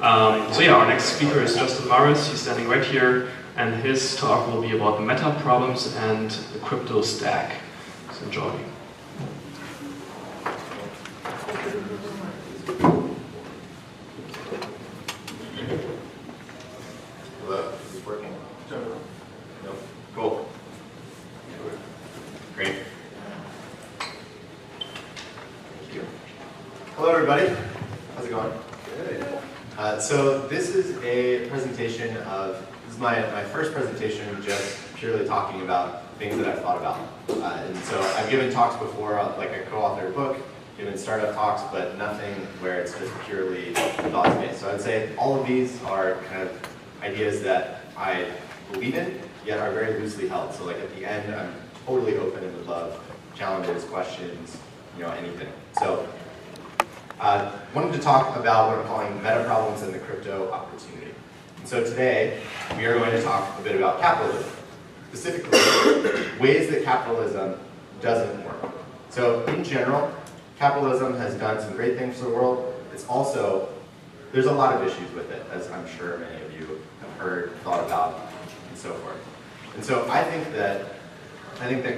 So yeah, our next speaker is Justin Morris. He's standing right here, and his talk will be about meta problems and the crypto stack. So enjoy. Hello, is this working? No? Cool. Great. Thank you. Hello, everybody. How's it going? Good. So this is a presentation of, this is my first presentation just purely talking about things that I've thought about. And so I've given talks before, like I co-authored a book, given startup talks, but nothing where it's just purely thoughts-based. So I'd say all of these are kind of ideas that I believe in, yet are very loosely held. So like at the end, I'm totally open and would love challenges, questions, anything. So wanted to talk about what I'm calling meta problems and the crypto opportunity. And so today, we are going to talk a bit about capitalism. Specifically, ways that capitalism doesn't work. So in general, capitalism has done some great things for the world. It's also, there's a lot of issues with it, as I'm sure many of you have heard, thought about, and so forth. And so I think that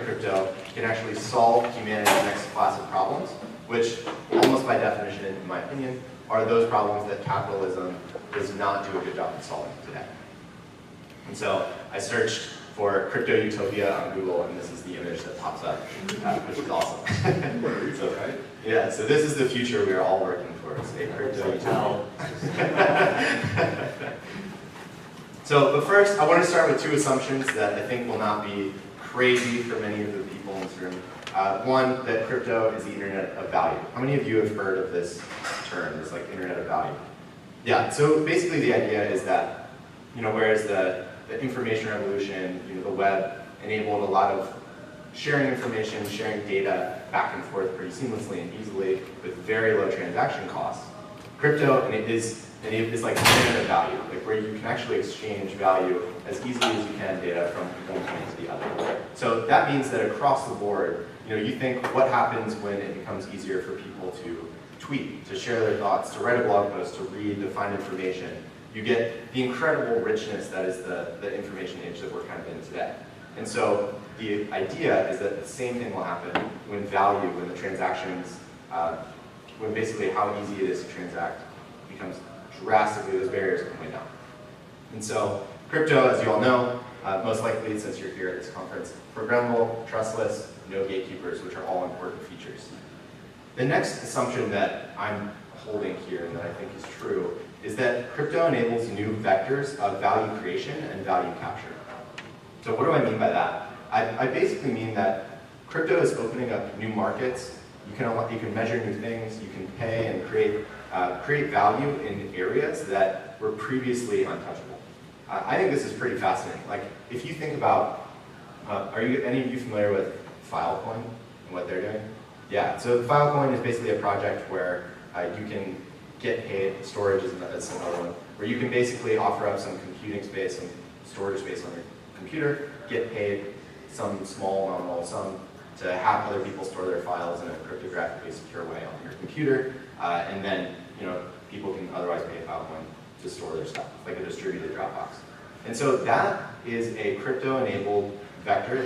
crypto can actually solve humanity's next class of problems, which almost by definition, in my opinion, are those problems that capitalism does not do a good job of solving today. And so I searched for crypto utopia on Google, and this is the image that pops up, which is awesome. So, yeah, so this is the future we are all working towards, a crypto utopia. So, but first, I want to start with two assumptions that I think will not be crazy for many of the people in this room. One, that crypto is the internet of value. How many of you have heard of this term, this like internet of value? Yeah, so basically the idea is that, whereas the information revolution, the web enabled a lot of sharing information, sharing data back and forth pretty seamlessly and easily with very low transaction costs. Crypto is like the internet of value, like where you can actually exchange value as easily as you can data from one point to the other. So that means that across the board, you think what happens when it becomes easier for people to tweet, to share their thoughts, to write a blog post, to read, to find information. You get the incredible richness that is the information age that we're kind of in today. And so the idea is that the same thing will happen when value, when the transactions, when basically how easy it is to transact becomes drastically, those barriers come way down. And so crypto, as you all know, most likely since you're here at this conference, programmable, trustless, no gatekeepers, which are all important features. The next assumption that I'm holding here and that I think is true is that crypto enables new vectors of value creation and value capture. So what do I mean by that? I basically mean that crypto is opening up new markets. You can measure new things, you can pay and create value in areas that were previously untouchable. I think this is pretty fascinating. Like, if you think about, are any of you familiar with Filecoin and what they're doing? Yeah, so Filecoin is basically a project where you can get paid, storage is another one, where you can basically offer up some computing space, some storage space on your computer, get paid some small nominal sum to have other people store their files in a cryptographically secure way on your computer, and then people can otherwise pay Filecoin to store their stuff, like a distributed Dropbox. And so that is a crypto-enabled vector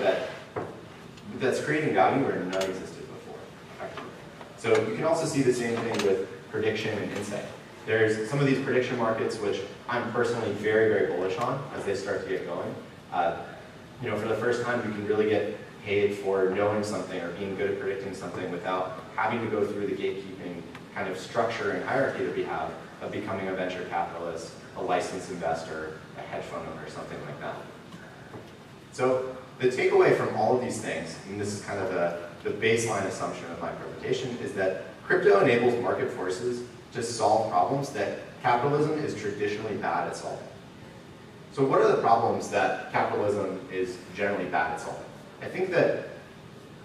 that's creating value where none existed before, effectively. So you can also see the same thing with prediction and insight. There's some of these prediction markets which I'm personally very, very bullish on as they start to get going. For the first time, you can really get paid for knowing something or being good at predicting something without having to go through the gatekeeping kind of structure and hierarchy that we have of becoming a venture capitalist, a licensed investor, a hedge fund owner, something like that. So the takeaway from all of these things, and this is kind of the baseline assumption of my presentation, is that crypto enables market forces to solve problems that capitalism is traditionally bad at solving. So what are the problems that capitalism is generally bad at solving? I think that,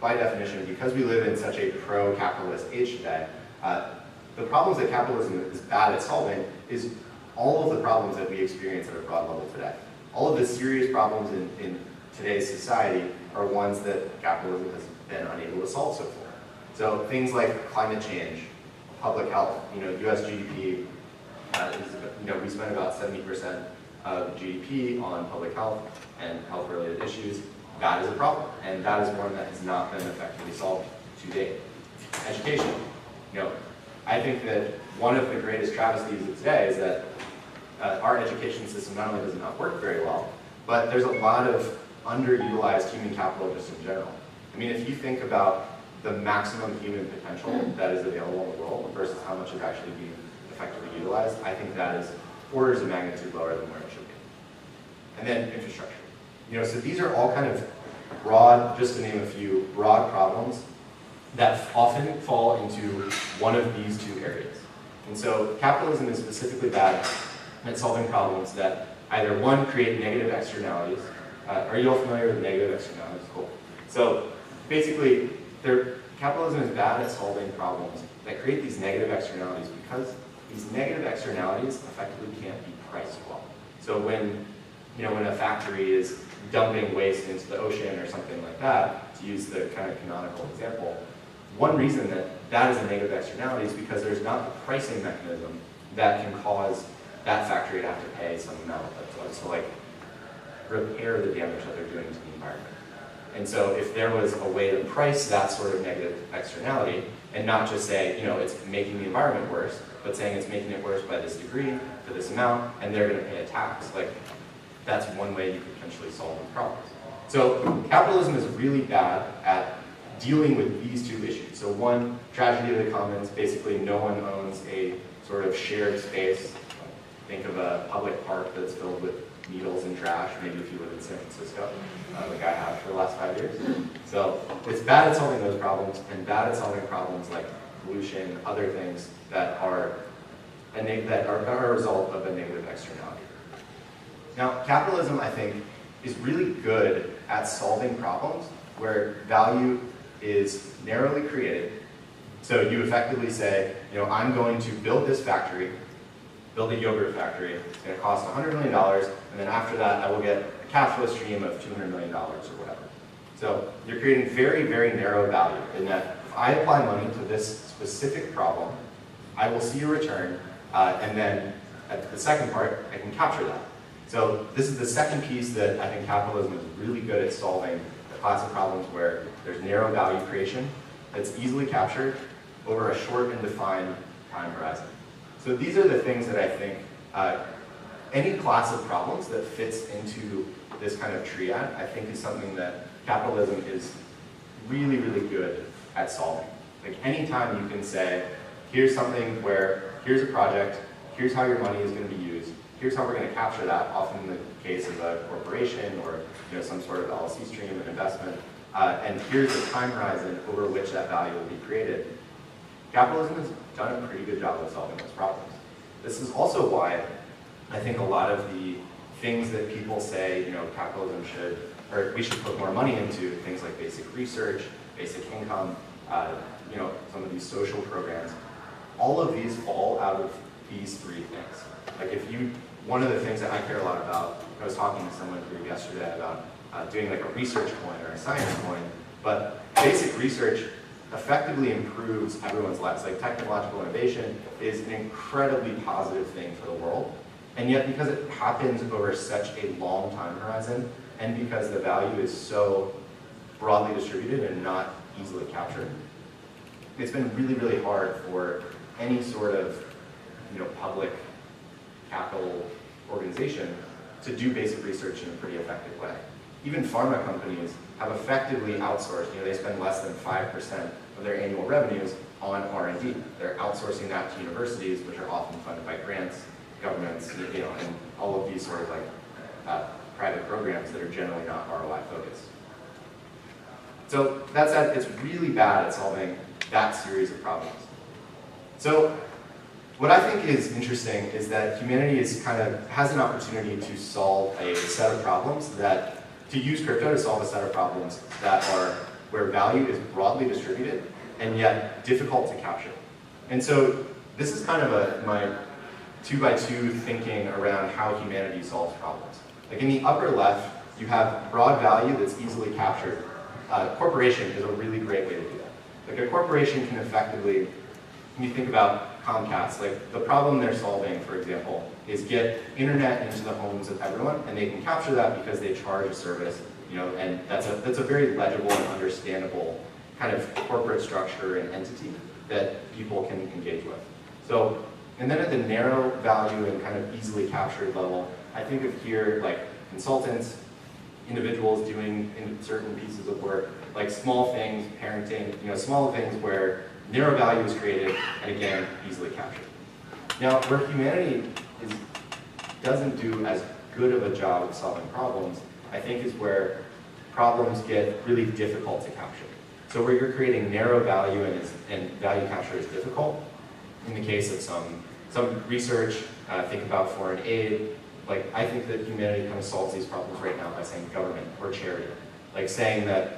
by definition, because we live in such a pro-capitalist age today, the problems that capitalism is bad at solving is all of the problems that we experience at a broad level today. All of the serious problems in today's society are ones that capitalism has been unable to solve so far. So things like climate change, public health, US GDP is we spend about 70% of GDP on public health and health-related issues. That is a problem, and that is one that has not been effectively solved to date. Education. I think that one of the greatest travesties of today is that our education system not only does not work very well, but there's a lot of underutilized human capital just in general. I mean, if you think about the maximum human potential that is available in the world versus how much is actually being effectively utilized, I think that is orders of magnitude lower than where it should be. And then infrastructure. So these are all kind of broad, just to name a few, broad problems that often fall into one of these two areas. And so capitalism is specifically bad at solving problems that either, one, create negative externalities. Are you all familiar with negative externalities? Cool. So basically, capitalism is bad at solving problems that create these negative externalities because these negative externalities effectively can't be priced well. So when a factory is dumping waste into the ocean or something like that, to use the kind of canonical example, one reason that is a negative externality is because there's not the pricing mechanism that can cause that factory to have to pay some amount to like repair the damage that they're doing to the environment. And so if there was a way to price that sort of negative externality and not just say, it's making the environment worse, but saying it's making it worse by this degree, for this amount, and they're going to pay a tax, that's one way you could potentially solve these problems. So capitalism is really bad at dealing with these two issues. So one, tragedy of the commons, basically no one owns a sort of shared space. Think of a public park that's filled with needles and trash, maybe if you live in San Francisco, like I have for the last 5 years. So it's bad at solving those problems, and bad at solving problems like pollution, other things that are a result of a negative externality. Now, capitalism, I think, is really good at solving problems where value is narrowly created. So you effectively say, I'm going to build this factory, build a yogurt factory. It's going to cost $100 million, and then after that, I will get a cash flow stream of $200 million or whatever. So you're creating very, very narrow value in that if I apply money to this specific problem, I will see a return, and then at the second part, I can capture that. So this is the second piece that I think capitalism is really good at solving, the class of problems where there's narrow value creation that's easily captured over a short and defined time horizon. So these are the things that I think any class of problems that fits into this kind of triad, I think is something that capitalism is really, really good at solving. Like anytime you can say, here's something where, here's a project, here's how your money is going to be used, here's how we're going to capture that, often in the case of a corporation or some sort of LLC stream of investment, and here's the time horizon over which that value will be created. Capitalism has done a pretty good job of solving those problems. This is also why I think a lot of the things that people say, capitalism should, or we should put more money into, things like basic research, basic income, some of these social programs, all of these fall out of these three things. Like one of the things that I care a lot about, I was talking to someone here yesterday about doing like a research coin or a science coin, but basic research effectively improves everyone's lives. Like technological innovation is an incredibly positive thing for the world, and yet because it happens over such a long time horizon, and because the value is so broadly distributed and not easily captured, it's been really, really hard for any sort of public capital organization to do basic research in a pretty effective way. Even pharma companies have effectively outsourced, they spend less than 5% of their annual revenues on R&D. They're outsourcing that to universities, which are often funded by grants, governments, and all of these sort of private programs that are generally not ROI focused. So that said, it's really bad at solving that series of problems. So what I think is interesting is that humanity has an opportunity to solve a set of problems to use crypto to solve a set of problems that are where value is broadly distributed and yet difficult to capture. And so this is kind of my 2x2 thinking around how humanity solves problems. Like in the upper left, you have broad value that's easily captured. Corporation is a really great way to do that. Like a corporation can effectively, when you think about Comcast, like the problem they're solving, for example, is get internet into the homes of everyone, and they can capture that because they charge a service, and that's a very legible and understandable kind of corporate structure and entity that people can engage with. So, and then at the narrow value and kind of easily captured level, I think of here like consultants, individuals doing certain pieces of work, like small things, parenting, small things where narrow value is created and again, easily captured. Now, where humanity doesn't do as good of a job of solving problems, I think is where problems get really difficult to capture. So where you're creating narrow value and value capture is difficult, in the case of some research, think about foreign aid, like I think that humanity kind of solves these problems right now by saying government or charity. Like saying that,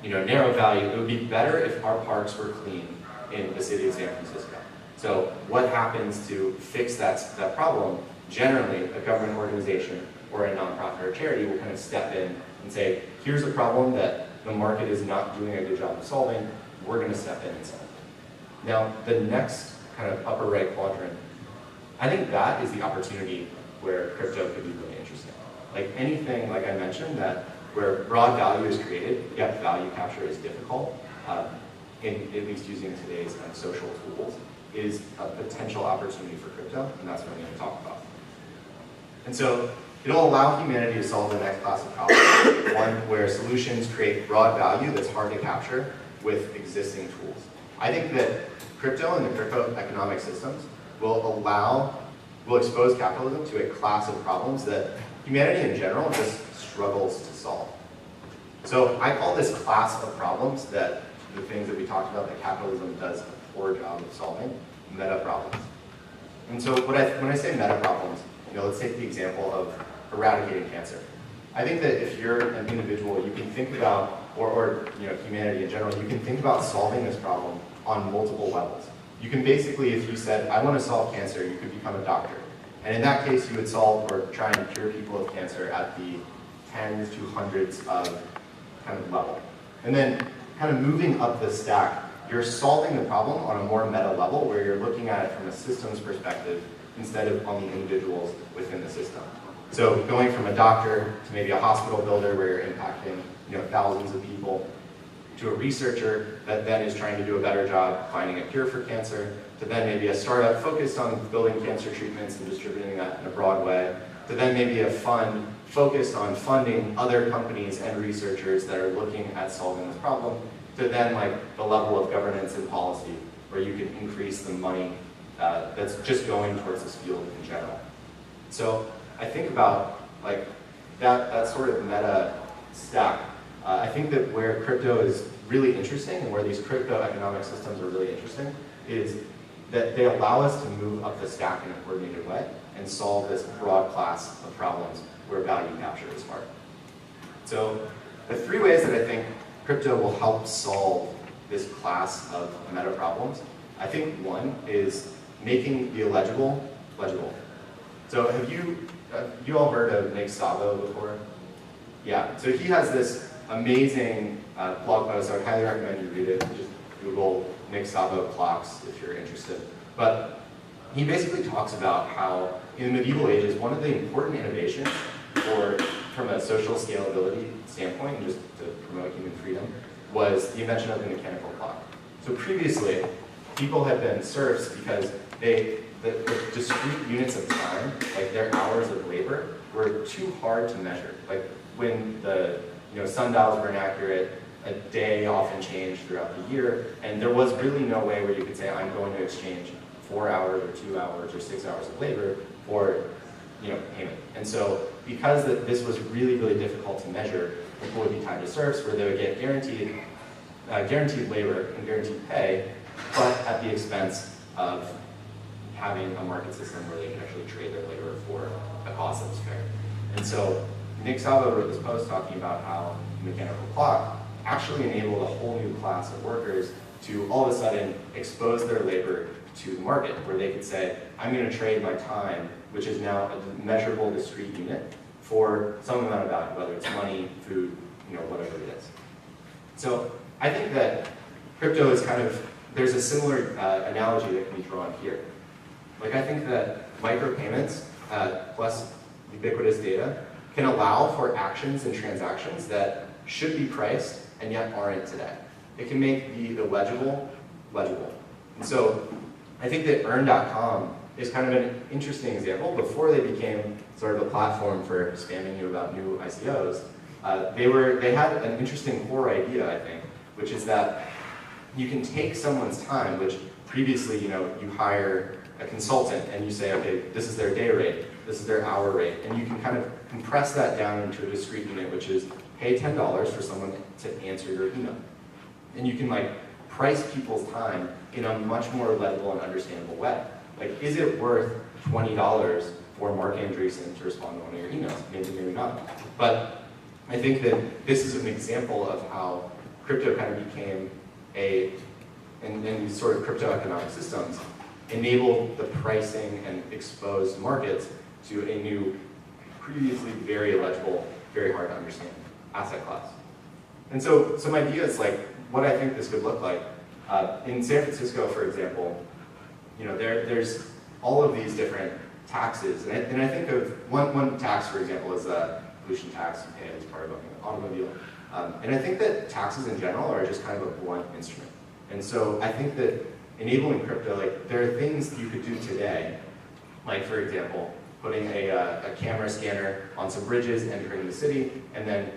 narrow value, it would be better if our parks were clean in the city of San Francisco. So what happens to fix that problem? Generally, a government organization or a nonprofit or charity will kind of step in and say, here's a problem that the market is not doing a good job of solving, we're going to step in and solve it. Now, the next kind of upper right quadrant, I think that is the opportunity where crypto could be really interesting. Like anything, like I mentioned, that where broad value is created, yet value capture is difficult, at least using today's kind of social tools, is a potential opportunity for crypto, and that's what I'm going to talk about. And so it'll allow humanity to solve the next class of problems, one where solutions create broad value that's hard to capture with existing tools. I think that crypto and the cryptoeconomic systems will expose capitalism to a class of problems that humanity in general just struggles to solve. So I call this class of problems that the things that we talked about that capitalism does a poor job of solving, meta problems. And so when I say meta problems, let's take the example of eradicating cancer. I think that if you're an individual, you can think about, or humanity in general, you can think about solving this problem on multiple levels. You can basically, if you said, I want to solve cancer, you could become a doctor. And in that case, you would solve or try and cure people with cancer at the tens to hundreds of kind of level. And then kind of moving up the stack, you're solving the problem on a more meta level where you're looking at it from a systems perspective instead of on the individuals within the system. So going from a doctor to maybe a hospital builder where you're impacting thousands of people, to a researcher that then is trying to do a better job finding a cure for cancer, to then maybe a startup focused on building cancer treatments and distributing that in a broad way, to then maybe a fund focused on funding other companies and researchers that are looking at solving this problem, to then like the level of governance and policy where you can increase the money that's just going towards this field in general. So I think about like that sort of meta stack. I think that where crypto is really interesting and where these cryptoeconomic systems are really interesting is that they allow us to move up the stack in a coordinated way and solve this broad class of problems where value capture is hard. So the three ways that I think crypto will help solve this class of meta problems, I think one is making the illegible legible. So have you all heard of Nick Szabo before? Yeah, so he has this amazing blog post. I would highly recommend you read it. Just Google Nick Szabo clocks if you're interested. But he basically talks about how in the medieval ages, one of the important innovations from a social scalability standpoint and just to promote human freedom was the invention of the mechanical clock. So previously, people had been serfs because the discrete units of time, like their hours of labor, were too hard to measure. Like when the sundials were inaccurate, a day often changed throughout the year, and there was really no way where you could say, I'm going to exchange 4 hours or 2 hours or 6 hours of labor for payment. And so because this was really, really difficult to measure, people would be tied to serfs where they would get guaranteed labor and guaranteed pay, but at the expense of having a market system where they can actually trade their labor for a cost that's fair. And so Nick Szabo wrote this post talking about how the mechanical clock actually enabled a whole new class of workers to all of a sudden expose their labor to the market, where they could say, I'm going to trade my time, which is now a measurable discrete unit, for some amount of value, whether it's money, food, whatever it is. So I think that crypto is kind of there's a similar analogy that can be drawn here. Like I think that micropayments plus ubiquitous data can allow for actions and transactions that should be priced and yet aren't today. It can make the illegible legible. And so I think that earn.com is kind of an interesting example. Before they became sort of a platform for spamming you about new ICOs, they had an interesting core idea, I think, which is that you can take someone's time, which previously, you hire a consultant and you say, okay, this is their day rate, this is their hour rate, and you can kind of compress that down into a discrete unit, which is pay $10 for someone to answer your email. And you can price people's time in a much more legible and understandable way. Like, is it worth $20 for Mark Andreessen to respond to one of your emails? Maybe, maybe not. But I think that this is an example of how crypto kind of became and these sort of cryptoeconomic systems enable the pricing and exposed markets to a new, previously very illegible, very hard to understand asset class. And so some ideas like what I think this could look like. In San Francisco, for example, there's all of these different taxes. And I think of one tax, for example, is a pollution tax you pay as part of an automobile. And I think that taxes in general are just kind of a blunt instrument. And so I think that enabling crypto, there are things you could do today, like for example, putting a camera scanner on some bridges entering the city, and then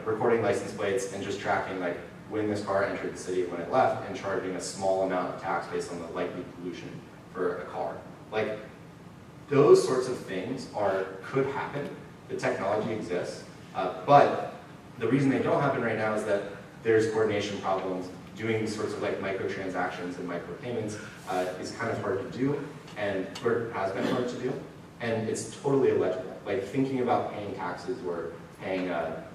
recording license plates and just tracking when this car entered the city, when it left, and charging a small amount of tax based on the likely pollution for a car. Those sorts of things could happen. The technology exists, but the reason they don't happen right now is that there's coordination problems. Doing these sorts of microtransactions and micropayments is kind of hard to do, or has been hard to do, and it's totally illegible. Thinking about paying taxes or paying a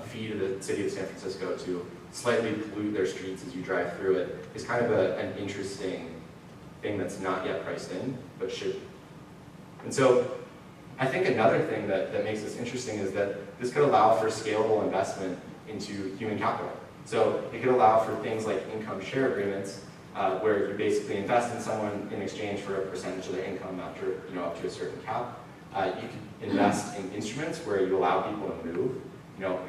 fee to the city of San Francisco to slightly pollute their streets as you drive through it is kind of an interesting thing that's not yet priced in, but should. And so I think another thing that makes this interesting is that this could allow for scalable investment into human capital. So it could allow for things like income share agreements, where you basically invest in someone in exchange for a percentage of their income after, up to a certain cap. You could invest in instruments where you allow people to move.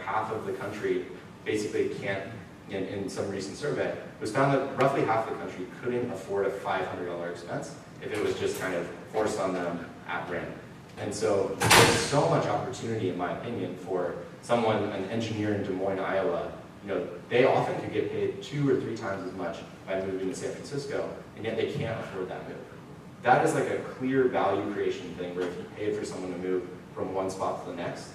Half of the country basically can't, in some recent survey, it was found that roughly half the country couldn't afford a $500 expense if it was just kind of forced on them at random. And so there's so much opportunity, in my opinion, for someone, an engineer in Des Moines, Iowa. They often could get paid 2 or 3 times as much by moving to San Francisco, and yet they can't afford that move. That is a clear value creation thing where if you paid for someone to move from one spot to the next,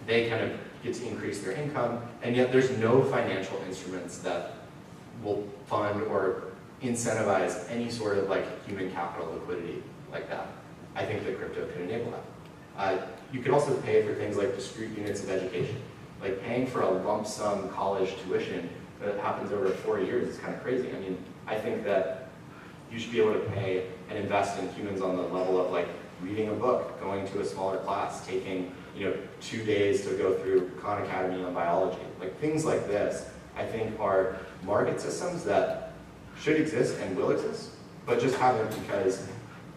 they kind of get to increase their income, and yet there's no financial instruments that will fund or incentivize any sort of human capital liquidity like that. I think that crypto could enable that. You could also pay for things like discrete units of education. Paying for a lump sum college tuition that happens over 4 years is kind of crazy. I mean, I think that you should be able to pay and invest in humans on the level of reading a book, going to a smaller class, taking 2 days to go through Khan Academy on biology. Things like this, I think, are market systems that should exist and will exist, but just haven't because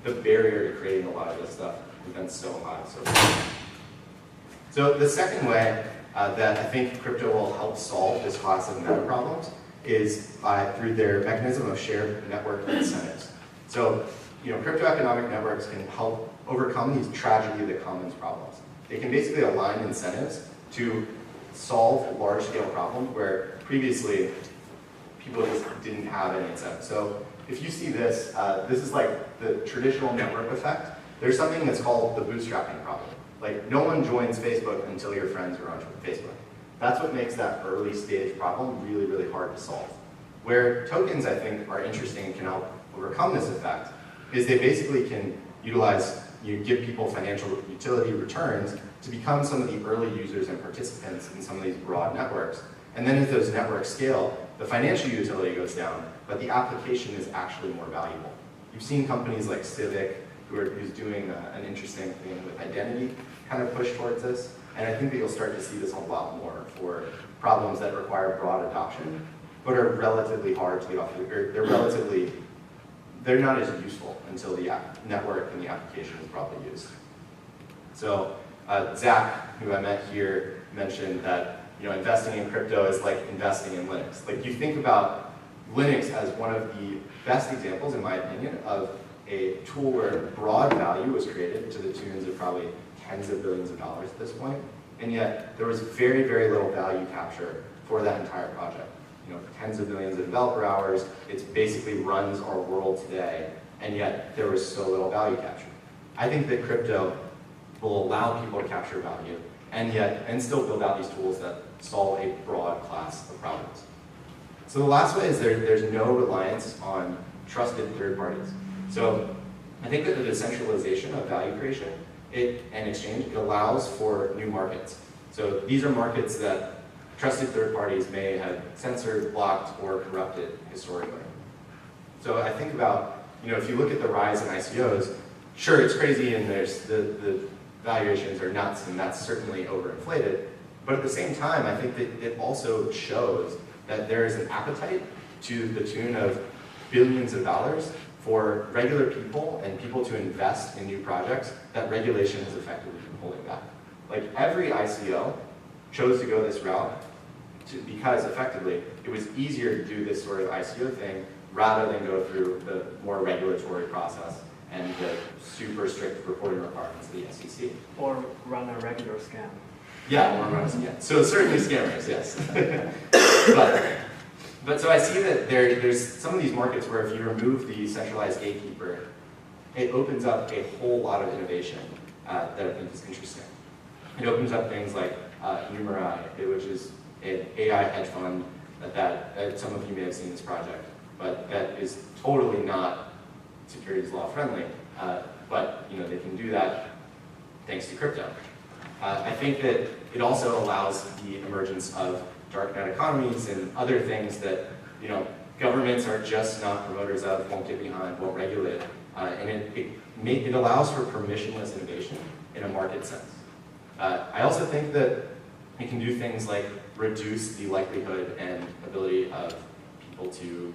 the barrier to creating a lot of this stuff has been so high so far. So the second way that I think crypto will help solve this class of meta problems is through their mechanism of shared network incentives. So, cryptoeconomic networks can help overcome these tragedy of the commons problems. They can basically align incentives to solve large-scale problems where previously people just didn't have any incentive. So if you see this, this is the traditional network effect. There's something that's called the bootstrapping problem. No one joins Facebook until your friends are on Facebook. That's what makes that early stage problem really, really hard to solve. Where tokens, I think, are interesting and can help overcome this effect is they basically can utilize, give people financial utility returns to become some of the early users and participants in some of these broad networks. And then as those networks scale, the financial utility goes down, but the application is actually more valuable. You've seen companies like Civic, who's doing an interesting thing with identity, kind of push towards this. And I think that you'll start to see this a lot more for problems that require broad adoption. but are relatively hard to get off, or they're not as useful until the network and the application is probably used. So Zach, who I met here, mentioned that investing in crypto is like investing in Linux. Like, you think about Linux as one of the best examples, in my opinion, of a tool where broad value was created to the tunes of probably tens of billions of dollars at this point, and yet there was very, very little value capture for that entire project. Tens of millions of developer hours, it basically runs our world today, and yet there was so little value capture. I think that crypto will allow people to capture value, and still build out these tools that solve a broad class of problems. So the last way is there's no reliance on trusted third parties. So I think that the decentralization of value creation and exchange, it allows for new markets. So these are markets that trusted third parties may have censored, blocked, or corrupted historically. So I think about, if you look at the rise in ICOs, sure, it's crazy and there's the valuations are nuts and that's certainly overinflated, but at the same time, I think that it also shows that there is an appetite to the tune of billions of dollars for regular people and people to invest in new projects that regulation has effectively been holding back. Like, every ICO chose to go this route because effectively it was easier to do this sort of ICO thing rather than go through the more regulatory process and the super strict reporting requirements of the SEC. Or run a regular scam. Yeah, or run a scam. So certainly scammers, yes. But so I see that there's some of these markets where if you remove the centralized gatekeeper, it opens up a whole lot of innovation that I think is interesting. It opens up things like Numerai, which is an AI hedge fund that some of you may have seen this project, but that is totally not securities law friendly. But they can do that thanks to crypto. I think that it also allows the emergence of darknet economies and other things that governments are just not promoters of, won't get behind, won't regulate, and it allows for permissionless innovation in a market sense. I also think that it can do things like reduce the likelihood and ability of people to,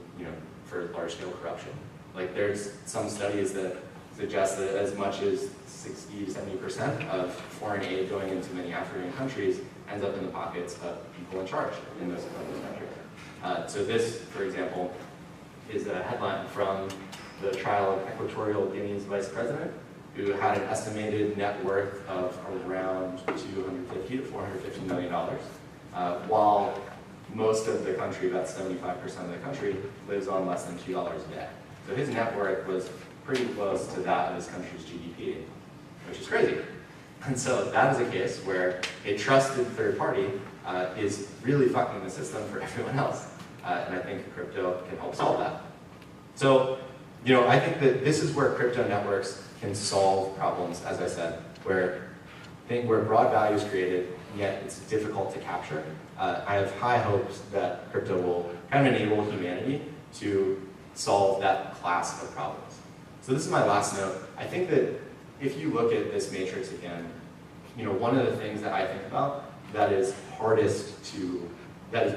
for large-scale corruption. Like, there's some studies that suggest that as much as 60 to 70% of foreign aid going into many African countries ends up in the pockets of people in charge in those countries. So this, for example, is a headline from the trial of Equatorial Guinea's vice president, who had an estimated net worth of around $250 to $450 million, while most of the country, about 75% of the country, lives on less than $2 a day. So his net worth was pretty close to that of his country's GDP, which is crazy. And so that is a case where a trusted third party is really fucking the system for everyone else. And I think crypto can help solve that. So, I think that this is where crypto networks can solve problems, as I said, where broad value is created, yet it's difficult to capture. I have high hopes that crypto will kind of enable humanity to solve that class of problems. So this is my last note. I think that if you look at this matrix again, one of the things that I think about that is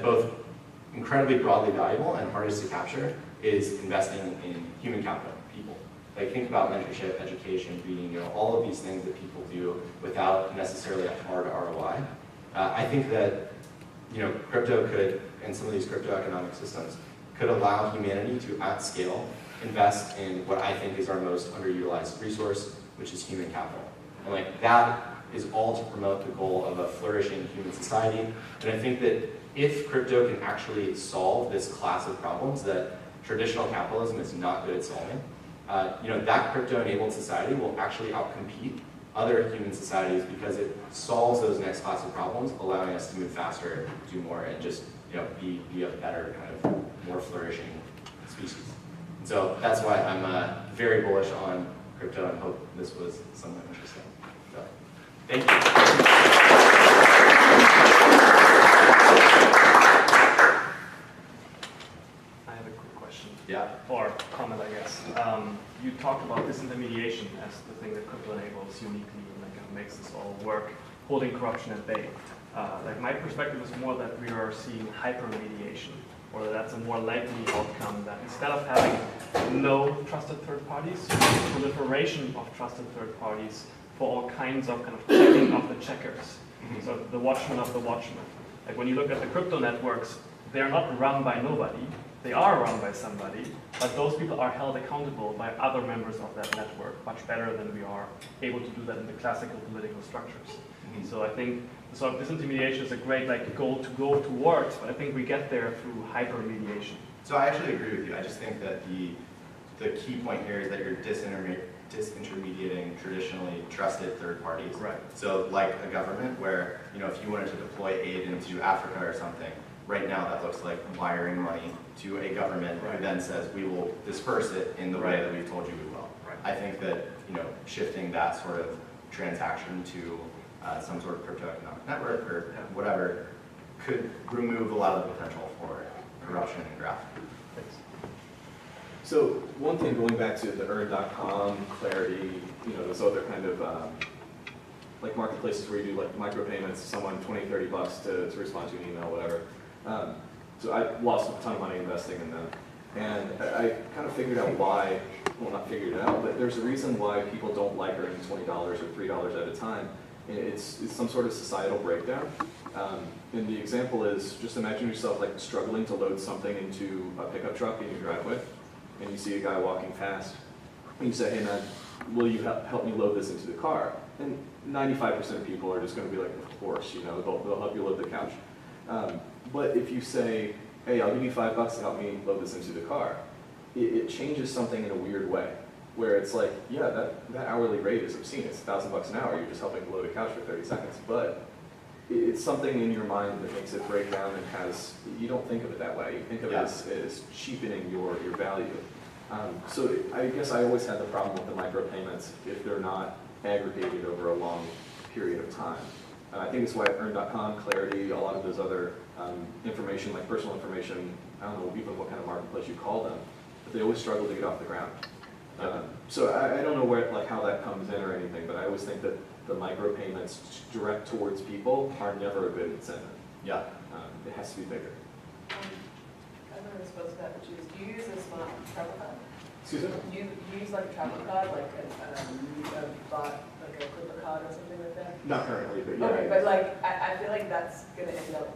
both incredibly broadly valuable and hardest to capture is investing in human capital, people. Like, think about mentorship, education, reading, all of these things that people do without necessarily a hard ROI. I think that, crypto could, and some of these cryptoeconomic systems, could allow humanity to, at scale, invest in what I think is our most underutilized resource, which is human capital. And that is all to promote the goal of a flourishing human society. And I think that if crypto can actually solve this class of problems that traditional capitalism is not good at solving, that crypto-enabled society will actually outcompete other human societies because it solves those next class of problems, allowing us to move faster, do more, and just be a better kind of more flourishing species. And so that's why I'm very bullish on crypto and hope this was somewhat interesting. So, thank you. Yeah. Or comment, I guess. You talked about disintermediation as the thing that crypto enables uniquely and makes this all work, holding corruption at bay. My perspective is more that we are seeing hypermediation, or that's a more likely outcome, that instead of having no trusted third parties, proliferation of trusted third parties for all kinds of kind of checking of the checkers. So the watchman of the watchman. Like when you look at the crypto networks, they're not run by nobody. They are run by somebody, but those people are held accountable by other members of that network much better than we are able to do that in the classical political structures. So I think sort of disintermediation is a great goal to go towards, but I think we get there through hypermediation. So I actually agree with you. I just think that the key point here is that you're disintermediating traditionally trusted third parties. Right. So like a government where, if you wanted to deploy aid into Africa or something, right now that looks like wiring money to a government who then says we will disperse it in the way that we've told you we will. Right. I think that shifting that sort of transaction to some sort of cryptoeconomic network or whatever could remove a lot of the potential for corruption and graft. Thanks. So one thing, going back to the earn.com, Clarity, those other kind of like marketplaces where you do like micropayments to someone, 20, 30 bucks to respond to an email, whatever. So I lost a ton of money investing in them. And I kind of figured out why, well, not figured it out, but there's a reason why people don't like earning $20 or $3 at a time. And it's some sort of societal breakdown. And the example is, just imagine yourself like struggling to load something into a pickup truck in your driveway, and you see a guy walking past, and you say, hey man, will you help me load this into the car? And 95% of people are just going to be like, of course, they'll help you load the couch. But if you say, hey, I'll give you $5 to help me load this into the car, it changes something in a weird way, where it's like, yeah, that hourly rate is obscene. It's $1,000 an hour. You're just helping load a couch for 30 seconds. But it's something in your mind that makes it break down and you don't think of it that way. You think of it as cheapening your value. So I guess I always had the problem with the micropayments if they're not aggregated over a long period of time. I think it's why earn.com, Clarity, a lot of those other information, like personal information, I don't know even what kind of marketplace you call them, but they always struggle to get off the ground. So I don't know where how that comes in or anything, but I always think that the micropayments direct towards people are never a good incentive. Yeah. It has to be bigger. I have a response to that, which is, do you use a smart travel card? Excuse me? Do you use like a travel card, like a Clipper card or something like that? Not currently, but yeah. Okay, but I feel like that's going to end up,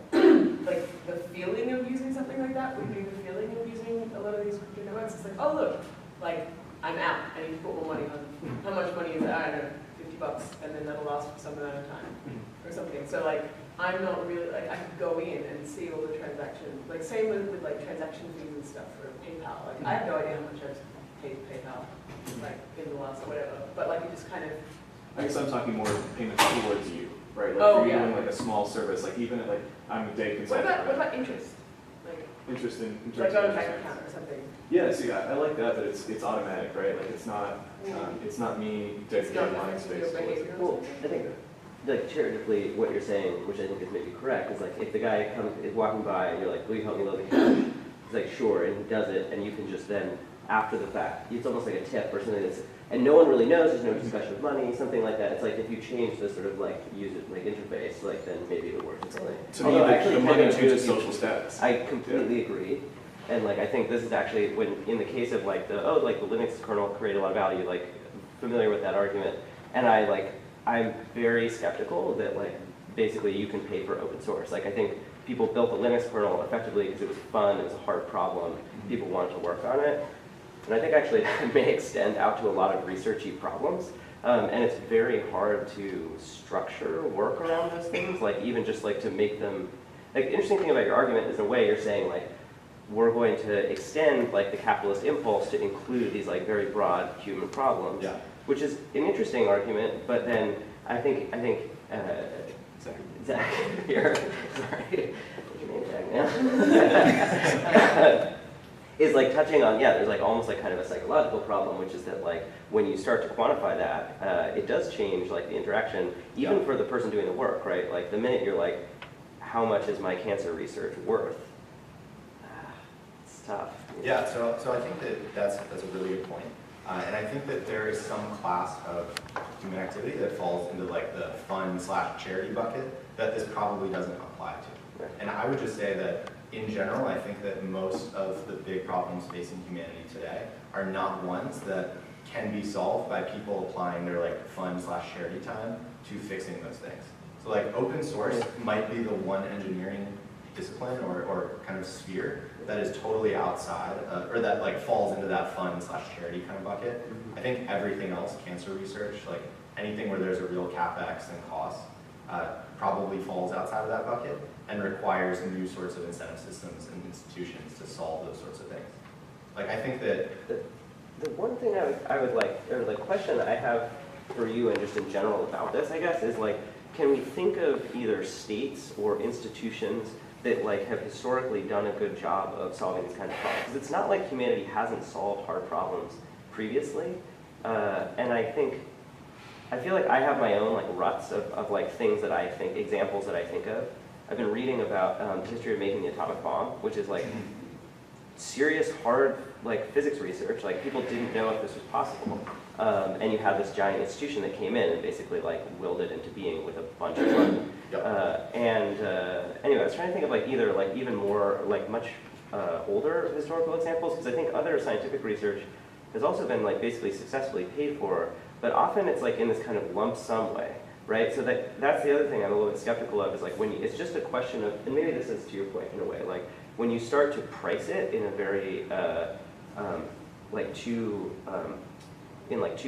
like the feeling of using something like that would be the feeling of using a lot of these cryptocurrencies. It's like, oh look, like I'm out, I need to put more money on. How much money is that? I don't know, $50, and then that'll last for some amount of time or something. So like, I'm not really, I could go in and see all the transactions. Like same with like transaction fees and stuff for PayPal. Like I have no idea how much I've paid PayPal, like in the last whatever. But like it just kind of. I guess I'm talking more payments towards you, right? Like Oh, if you're yeah. doing like a small service, like even at I'm a day consultant. What about interest? Like Interest in like on a bank account or something. Yeah, see, I like that, but it's automatic, right? Like it's not me dedicating my space. Well, I think like charitably, what you're saying, which I think is maybe correct, is like if the guy is walking by and you're like, will you help me load the couch? He's like, sure, and he does it, and you can just then, after the fact, it's almost like a tip or something that's, and no one really knows, there's no discussion of money, something like that. It's like if you change the sort of like user interface, like then maybe it'll work differently. To me, the money changes social status. I completely agree. And like I think this is actually when in the case of like the Linux kernel created a lot of value, like familiar with that argument. And I'm very skeptical that like basically you can pay for open source. Like I think people built the Linux kernel effectively because it was fun, it was a hard problem, people wanted to work on it. And I think actually that may extend out to a lot of researchy problems. And it's very hard to structure work around those things, like even just like to make them, like the interesting thing about your argument is in a way you're saying like, we're going to extend like the capitalist impulse to include these like very broad human problems, which is an interesting argument. But then I think Zach here, sorry, your name tag now, is like touching on there's like almost like kind of a psychological problem, which is that like when you start to quantify that, it does change like the interaction, even for the person doing the work, right? Like the minute you're like, how much is my cancer research worth? Tough. Yeah, so I think that's a really good point. And I think that there is some class of human activity that falls into like the fun/charity bucket that this probably doesn't apply to. Right. And I would just say that in general, I think that most of the big problems facing humanity today are not ones that can be solved by people applying their like fun/charity time to fixing those things. So like open source might be the one engineering discipline or kind of sphere that is totally outside, or that like falls into that fun/charity kind of bucket. I think everything else, cancer research, like anything where there's a real capex and cost, probably falls outside of that bucket and requires new sorts of incentive systems and institutions to solve those sorts of things. Like I think that the one thing I would like, or the question I have for you and just in general about this, I guess, is like, can we think of either states or institutions that like have historically done a good job of solving these kinds of problems? Because it's not like humanity hasn't solved hard problems previously, and I feel like I have my own like ruts of like things that I think, examples that I think of. I've been reading about the history of making the atomic bomb, which is like serious, hard like physics research. Like people didn't know if this was possible, and you had this giant institution that came in and basically like willed it into being with a bunch of money. Anyway, I was trying to think of like either like even more like much older historical examples, because I think other scientific research has also been like basically successfully paid for, but often it's like in this kind of lump sum way, right? So that's the other thing I'm a little bit skeptical of, is like when it's just a question of, and maybe this is to your point in a way, like when you start to price it in a very like too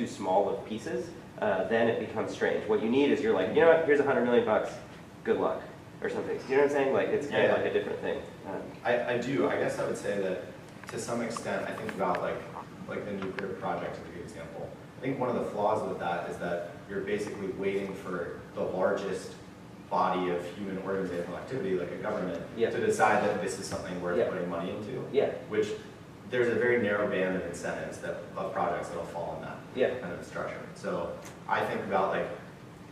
small of pieces, then it becomes strange. What you need is you're like, you know what, here's $100 million, good luck, or something. You know what I'm saying? Like it's kind of like a different thing. I do. I guess I would say that to some extent, I think about like the nuclear project as a good example. I think one of the flaws with that is that you're basically waiting for the largest body of human organizational activity, like a government, to decide that this is something worth putting money into. Which there's a very narrow band of incentives of projects that'll fall in that kind of structure. So I think about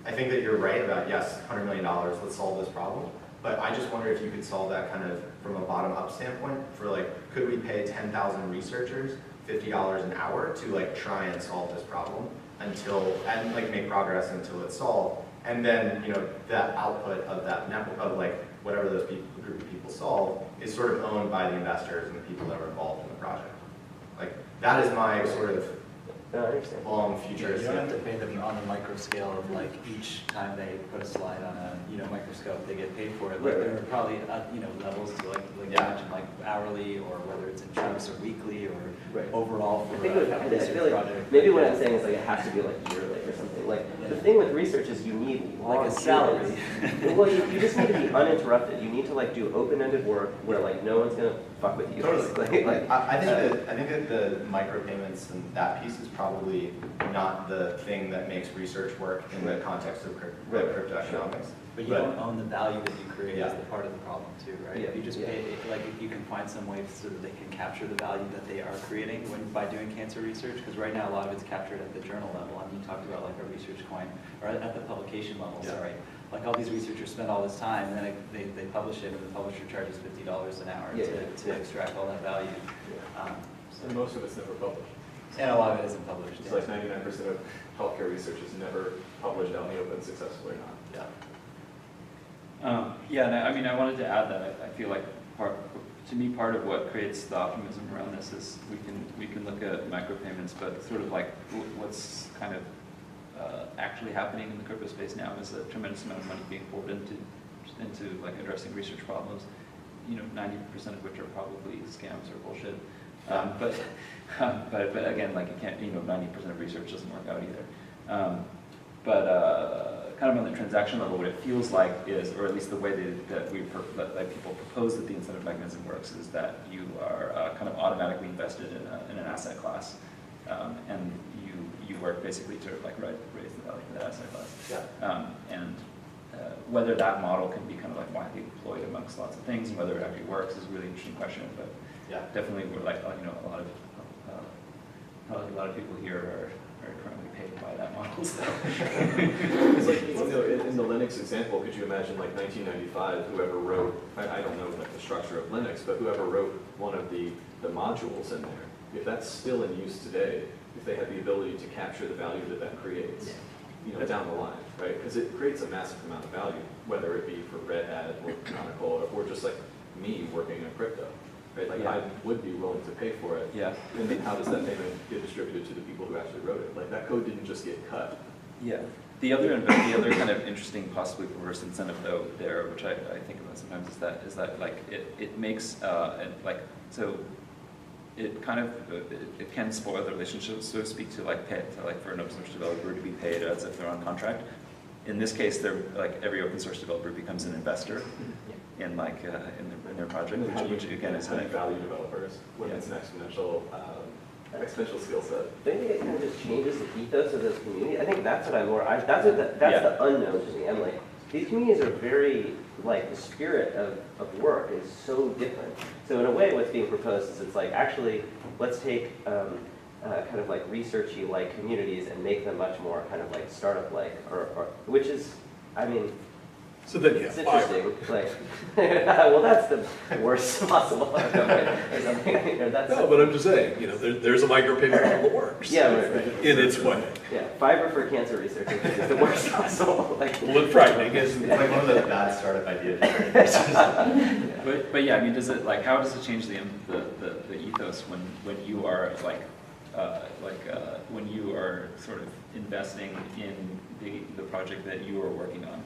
I think that you're right about, yes, $100 million, let's solve this problem. But I just wonder if you could solve that kind of from a bottom-up standpoint for like, could we pay 10,000 researchers $50 an hour to try and solve this problem and make progress until it's solved, and then that output of that network of whatever those group of people solve is sort of owned by the investors and the people that were involved in the project. That is my sort of long future. You don't have to pay them on a micro scale of each time they put a slide on a microscope, they get paid for it. There are probably levels to you mentioned, hourly, or whether it's in chunks or weekly or overall for I feel like maybe what I'm saying is it has to be yearly or something. The thing with research is you need long a salary. Well, you just need to be uninterrupted. You need to do open-ended work where no one's gonna fuck with you. Totally. I think that the micropayments and that piece is probably not the thing that makes research work in the context of cryptoeconomics. But you don't own the value that you create as the part of the problem too, right? If you just pay, if you can find some way so that they can capture the value that they are creating by doing cancer research, because right now a lot of it's captured at the journal level. You talked about a research coin, or at the publication level, sorry. All these researchers spend all this time, and then they publish it, and the publisher charges $50 an hour to extract all that value. And most of it's never published. And a lot of it isn't published. It's 99% of healthcare research is never published out in the open successfully or not. And I wanted to add that I feel like part of what creates the optimism around this is we can look at micropayments, but sort of what's kind of actually happening in the crypto space now is a tremendous amount of money being poured into addressing research problems. 90% of which are probably scams or bullshit. But again, you can't, 90% of research doesn't work out either. Kind of on the transaction level, what it feels like is, or at least the way that people propose that the incentive mechanism works, is that you are kind of automatically invested in an asset class, and you work basically to raise the value of that asset class. Whether that model can be kind of widely deployed amongst lots of things, and whether it actually works is a really interesting question. But definitely, we're a lot of people here are currently paid by that model. So. It's in the Linux example, could you imagine 1995, whoever wrote, I don't know the structure of Linux, but whoever wrote one of the modules in there, if that's still in use today, if they had the ability to capture the value that creates, down the line, right? Because it creates a massive amount of value, whether it be for Red Hat or Canonical, or just me working on crypto, right? Like Yeah. I would be willing to pay for it. Yeah. And then how does that payment get distributed to the people who actually wrote it? Like that code didn't just get cut. Yeah. The other kind of interesting, possibly perverse incentive though there, which I think about sometimes, is that like it makes so it kind of it can spoil the relationship, so to speak, to like for an open source developer to be paid as if they're on contract. In this case, they're like every open source developer becomes an investor in like in their project, which again is how do you value developers when it's an exponential skill set. Maybe it kind of just changes the ethos of this community. I think that's what that's the unknown to me. I'm like, these communities are very, like, the spirit of work is so different. So in a way, what's being proposed is it's like, actually, let's take kind of like researchy like communities and make them much more kind of like startup-like, or which is, I mean, So then you it's have interesting. Like, well, that's the worst possible outcome, or something. That's, No, but I'm just saying, you know, there's a micropayment model that works. yeah, right. In its way. Yeah, fiber for cancer research is the worst possible. Like, A little frightening, isn't It's it? like one of the bad startup ideas. But yeah, I mean, does it like how does it change the ethos when you are when you are sort of investing in the project that you are working on?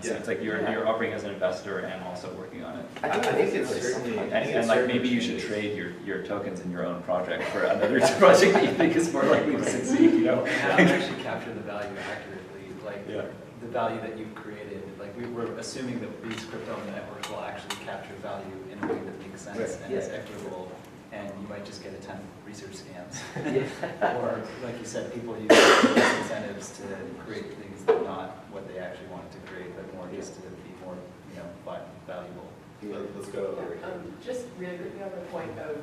So it's like you're operating as an investor and also working on it. I think it's certainly. And like maybe you should trade your tokens in your own project for another project that you think is more likely to succeed, you know? And how to actually capture the value accurately, like Yeah. the value that you've created. Like we're assuming that these crypto networks will actually capture value in a way that makes sense Right. and is equitable, and you might just get a ton of research scams. Yeah. Or, like you said, people use incentives to create things that are not what they actually wanted to create, but more just to be more, valuable. Let's go over here. Just really quickly on the point of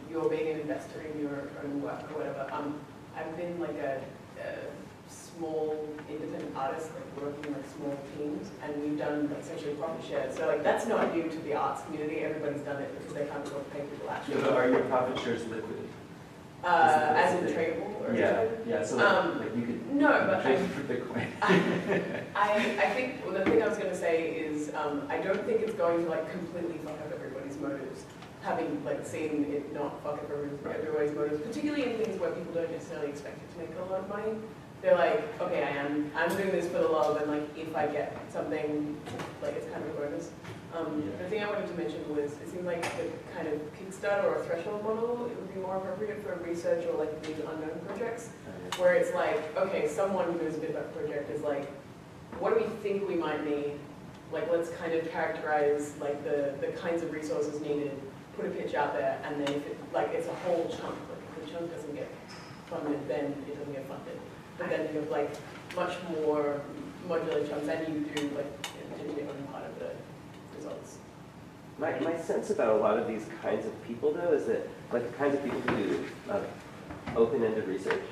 you're being an investor in your own work or whatever. I've been like a small independent artist, like working in like small teams, and we've done like essentially profit share. So like that's not new to the arts community. Everybody's done it because they can't afford to pay people actually. are your profit shares liquid? As in tradable or Yeah, so like you could no, but trade for Bitcoin. I think the thing I was going to say is I don't think it's going to like completely fuck up everybody's motives. Having like seen it not fuck up everybody's motives, particularly in things where people don't necessarily expect it to make a lot of money. They're like, okay, I'm doing this for the love, and like if I get something, like it's kind of a bonus. The thing I wanted to mention was it seemed like the kind of Kickstarter or a threshold model, it would be more appropriate for research or like these unknown projects, where it's like, okay, someone who knows a bit about the project is like, what do we think we might need? Like, let's kind of characterize like the kinds of resources needed, put a pitch out there, and then if it, like it's a whole chunk, like if the chunk doesn't get funded, then it doesn't get funded. But then you have like much more modular chunks, and you do like potentially own part of the results. My sense about a lot of these kinds of people, though, is that, like, the kinds of people who do open-ended research,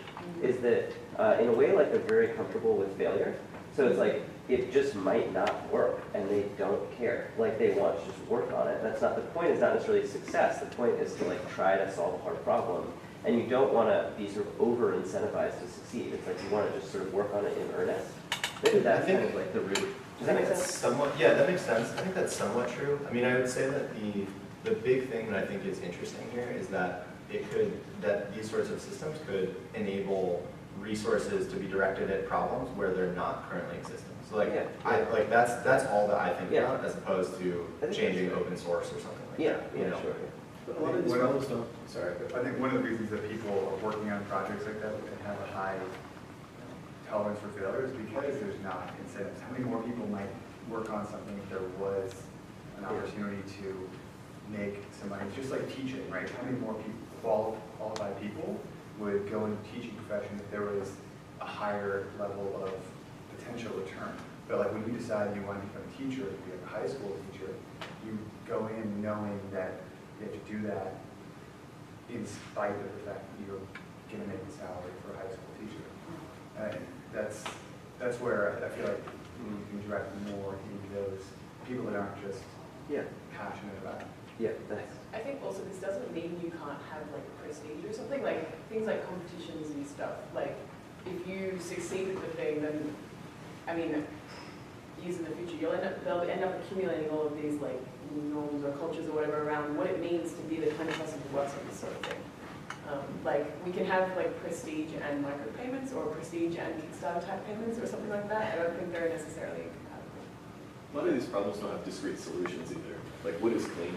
is that, in a way, like, they're very comfortable with failure. So it's like, it just might not work, and they don't care. Like, they want to just work on it. That's not, the point is not necessarily success. The point is to, like, try to solve a hard problem. And you don't want to be sort of over-incentivized to succeed. It's like you want to just sort of work on it in earnest. Maybe that's kind of like the root. Does that make sense? Yeah, that makes sense. I think that's somewhat true. I mean, I would say that the big thing that I think is interesting here is that that these sorts of systems could enable resources to be directed at problems where they're not currently existing. So like, that's all that I think about, as opposed to changing open source or something like that. You know? Sure. A lot of these problems don't. Sorry, but I think one of the reasons that people are working on projects like that and have a high tolerance for failure is because there's not incentives. How many more people might work on something if there was an opportunity to make some money? It's just like teaching, right? How many more people, qualified people would go into the teaching profession if there was a higher level of potential return? But like when you decide you want to become a teacher, to be a high school teacher, you go in knowing that you have to do that in spite of the fact that you're going to make a salary for a high school teacher. That's where I feel like you can direct more into those people that aren't just passionate about it. Yeah, nice. I think also this doesn't mean you can't have like prestige or something, like things like competitions and stuff. Like if you succeed with the thing, then I mean, years in the future they'll end up accumulating all of these like norms or cultures or whatever around what it means to be the kind of person who works on this sort of thing. Like we can have like prestige and micropayments or prestige and Kickstarter type payments or something like that. I don't think they're necessarily incompatible. A lot of these problems don't have discrete solutions either. Like, what is clean?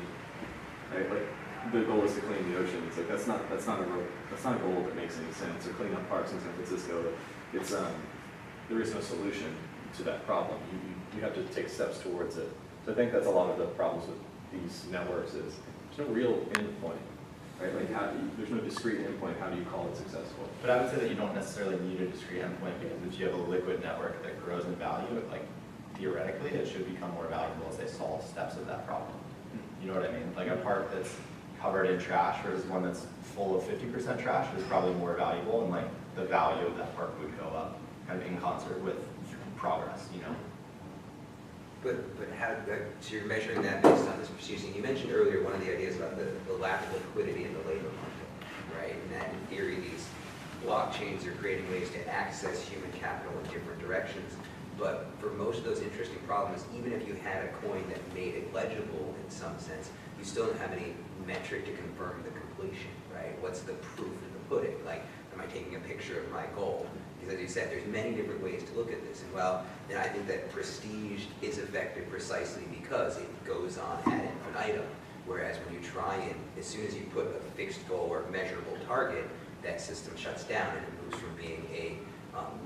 Right? Like, the goal is to clean the ocean. It's like that's not a goal that makes any sense. Or clean up parks in San Francisco. It's there is no solution to that problem. You have to take steps towards it. So I think that's a lot of the problems with these networks is there's no real endpoint. Right? Like there's no discrete endpoint. How do you call it successful? But I would say that you don't necessarily need a discrete endpoint because if you have a liquid network that grows in value, like theoretically, it should become more valuable as they solve steps of that problem. You know what I mean? Like a park that's covered in trash versus one that's full of 50% trash is probably more valuable, and like the value of that park would go up, kind of in concert with progress. You know. But how, so you're measuring that based on this procedure. You mentioned earlier one of the ideas about the lack of liquidity in the labor market, right? And that in theory, these blockchains are creating ways to access human capital in different directions. But for most of those interesting problems, even if you had a coin that made it legible in some sense, you still don't have any metric to confirm the completion, right? What's the proof in the pudding? Like, am I taking a picture of my goal? Because as you said, there's many different ways to look at this. And well, then I think that prestige is effective precisely because it goes on ad infinitum. Whereas when you try and, as soon as you put a fixed goal or measurable target, that system shuts down and it moves from being a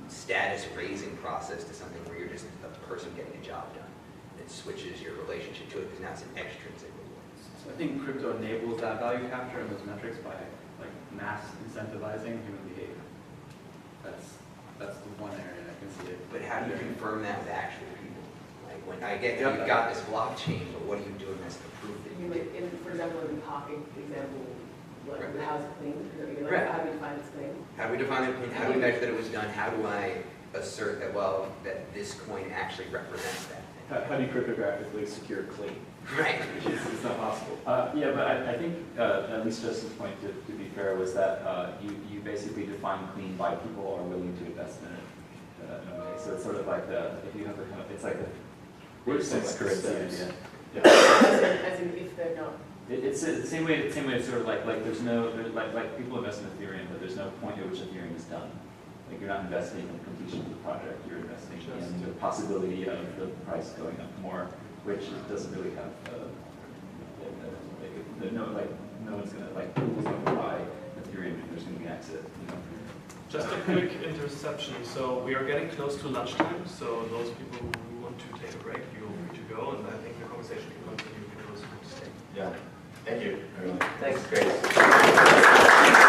status raising process to something where you're just a person getting a job done. It switches your relationship to it because now it's an extrinsic reward. So I think crypto enables that value capture and those metrics by like mass incentivizing human behavior. That's the one area I can see it. But how do you confirm that with actual people? Like when I get that you've got this blockchain, but what are you doing that's to prove that you did? For example, in the parking example, like Right. how's it clean? Like, Right. how do you define it's clean? How do we define it? How do we measure that it was done? How do I assert that, well, that this coin actually represents that? How do you cryptographically secure clean? Right. It's not possible. Yeah, but I think, at least Justin's point, to be fair, was that you basically define clean by people are willing to invest in it in a way. So it's sort of like if you have the kind of, it's like the currency idea. Yeah. As in if they're not. It's the same way. It's sort of like there's no like people invest in Ethereum, but there's no point at which Ethereum is done. Like you're not investing in the completion of the project. You're investing in the possibility of the price going up more, which doesn't really have no one's gonna who's gonna buy Ethereum if there's gonna be an exit. You know? Just a quick interception. So we are getting close to lunchtime. So those people who want to take a break, feel free to go, and I think the conversation can continue for those who want to stay. Yeah. Thank you, everyone. Thanks. Great.